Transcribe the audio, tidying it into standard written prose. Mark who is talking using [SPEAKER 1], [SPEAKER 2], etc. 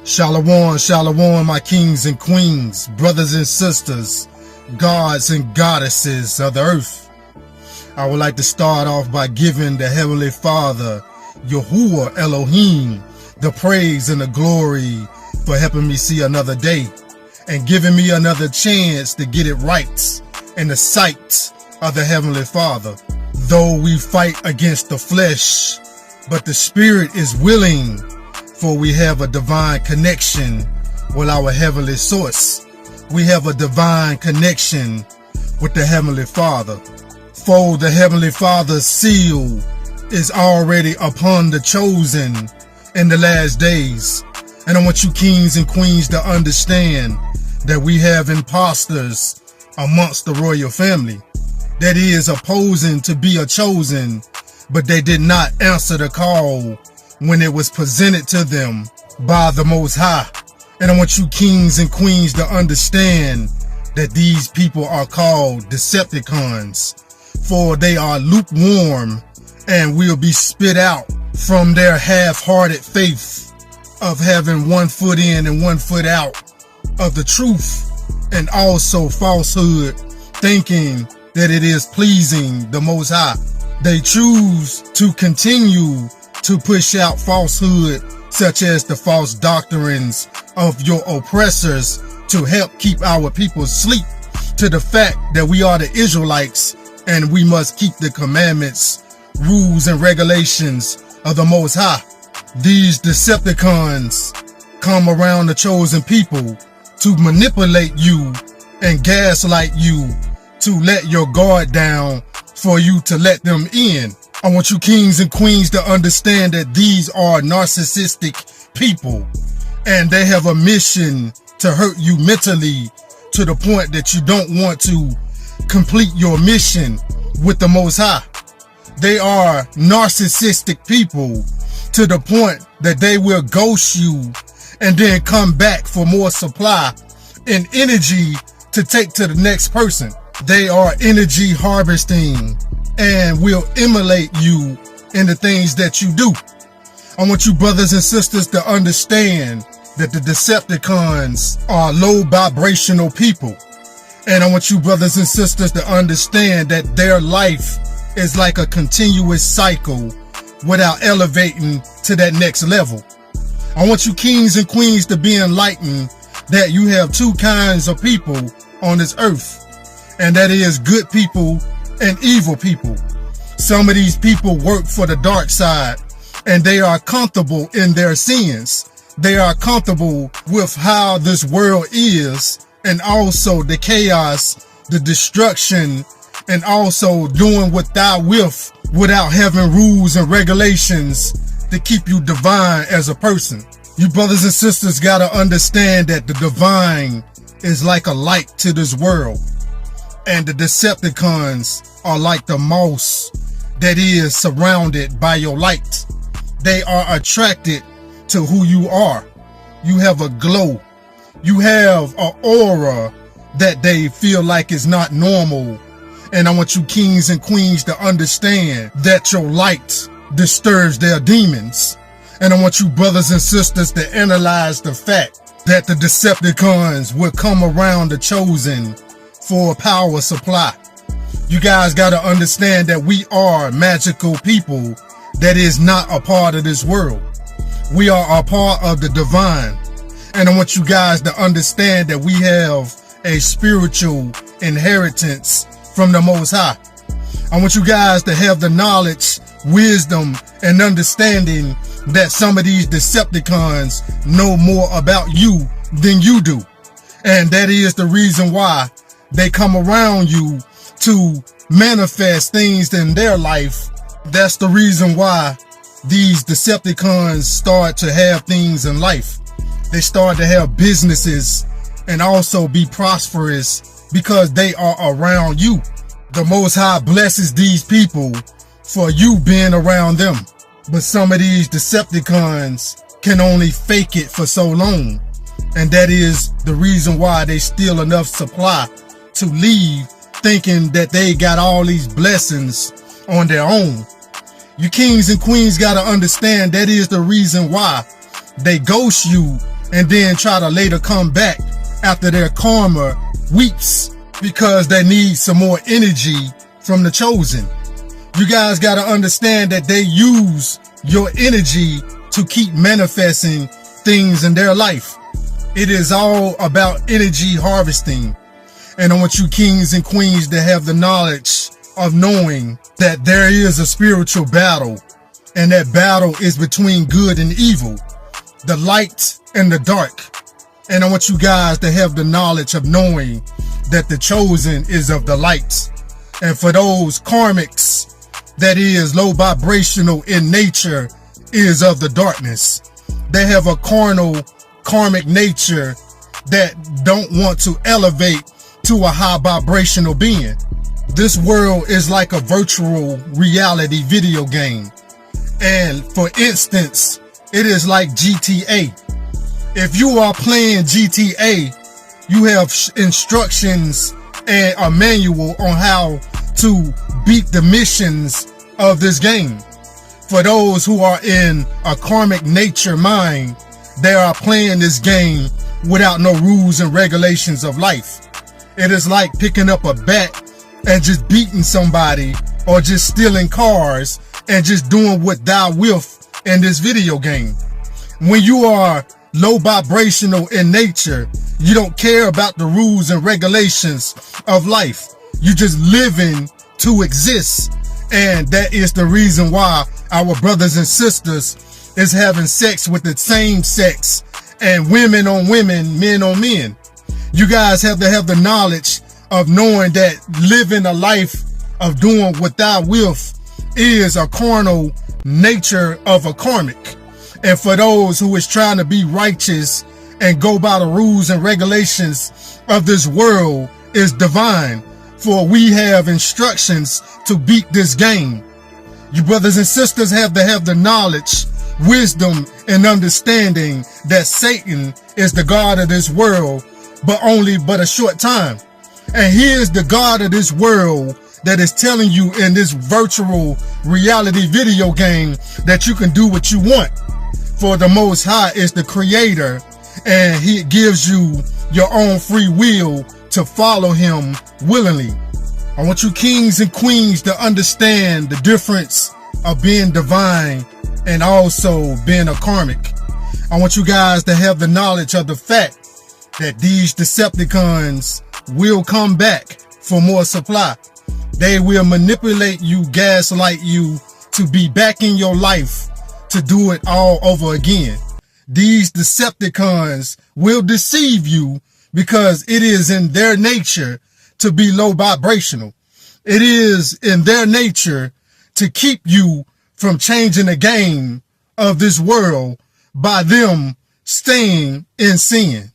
[SPEAKER 1] Shalom, shalom, my kings and queens, brothers and sisters, gods and goddesses of the earth. I would like to start off by giving the Heavenly Father, Yahuwah Elohim, the praise and the glory for helping me see another day and giving me another chance to get it right in the sight of the Heavenly Father. Though we fight against the flesh, but the spirit is willing, for we have a divine connection with our heavenly source. We have a divine connection with the Heavenly Father. For the Heavenly Father's seal is already upon the chosen in the last days. And I want you kings and queens to understand that we have imposters amongst the royal family that is opposing to be a chosen, but they did not answer the call when it was presented to them by the Most High. And I want you kings and queens to understand that these people are called Decepti Cons, for they are lukewarm and will be spit out from their half-hearted faith of having one foot in and one foot out of the truth, and also falsehood, thinking that it is pleasing the Most High. They choose to continue to push out falsehood, such as the false doctrines of your oppressors, to help keep our people asleep to the fact that we are the Israelites and we must keep the commandments, rules, and regulations of the Most High. These Decepticons come around the chosen people to manipulate you and gaslight you, to let your guard down for you to let them in. I want you kings and queens to understand that these are narcissistic people and they have a mission to hurt you mentally to the point that you don't want to complete your mission with the Most High. They are narcissistic people to the point that they will ghost you and then come back for more supply and energy to take to the next person. They are energy harvesting and will emulate you in the things that you do. I want you brothers and sisters to understand that the Decepticons are low vibrational people. And I want you brothers and sisters to understand that their life is like a continuous cycle without elevating to that next level. I want you kings and queens to be enlightened that you have two kinds of people on this earth, and that is good people and evil people. Some of these people work for the dark side and they are comfortable in their sins. They are comfortable with how this world is, and also the chaos, the destruction, and also doing what thou wilt without having rules and regulations to keep you divine as a person. You brothers and sisters gotta understand that the divine is like a light to this world, and the Decepticons are like the moss that is surrounded by your light. They are attracted to who you are. You have a glow. You have an aura that they feel like is not normal. And I want you kings and queens to understand that your light disturbs their demons. And I want you brothers and sisters to analyze the fact that the Decepticons will come around the chosen for a power supply. You guys got to understand that we are magical people that is not a part of this world. We are a part of the divine. And I want you guys to understand that we have a spiritual inheritance from the Most High. I want you guys to have the knowledge, wisdom, and understanding that some of these Decepticons know more about you than you do. And that is the reason why they come around you to manifest things in their life. That's the reason why these Decepticons start to have things in life. They start to have businesses and also be prosperous because they are around you. The Most High blesses these people for you being around them. But some of these Decepticons can only fake it for so long. And that is the reason why they steal enough supply to leave, thinking that they got all these blessings on their own. You kings and queens got to understand that is the reason why they ghost you and then try to later come back after their karma weeps because they need some more energy from the chosen. You guys got to understand that they use your energy to keep manifesting things in their life. It is all about energy harvesting. And I want you kings and queens to have the knowledge of knowing that there is a spiritual battle, and that battle is between good and evil, the light and the dark. And I want you guys to have the knowledge of knowing that the chosen is of the light. And for those karmics that is low vibrational in nature is of the darkness. They have a carnal karmic nature that don't want to elevate to a high vibrational being. This world is like a virtual reality video game. And for instance, it is like GTA. If you are playing GTA, you have instructions and a manual on how to beat the missions of this game. For those who are in a karmic nature mind, they are playing this game without no rules and regulations of life. It is like picking up a bat and just beating somebody, or just stealing cars and just doing what thou wilt in this video game. When you are low vibrational in nature, you don't care about the rules and regulations of life. You just living to exist. And that is the reason why our brothers and sisters is having sex with the same sex, and women on women, men on men. You guys have to have the knowledge of knowing that living a life of doing what thou wilt is a carnal nature of a karmic. And for those who is trying to be righteous and go by the rules and regulations of this world is divine, for we have instructions to beat this game. You brothers and sisters have to have the knowledge, wisdom, and understanding that Satan is the God of this world, but a short time. And he is the God of this world that is telling you in this virtual reality video game that you can do what you want. For the Most High is the creator, and he gives you your own free will to follow him willingly. I want you kings and queens to understand the difference of being divine and also being a karmic. I want you guys to have the knowledge of the fact that these Decepticons will come back for more supply. They will manipulate you, gaslight you to be back in your life to do it all over again. These Decepticons will deceive you because it is in their nature to be low vibrational. It is in their nature to keep you from changing the game of this world by them staying in sin.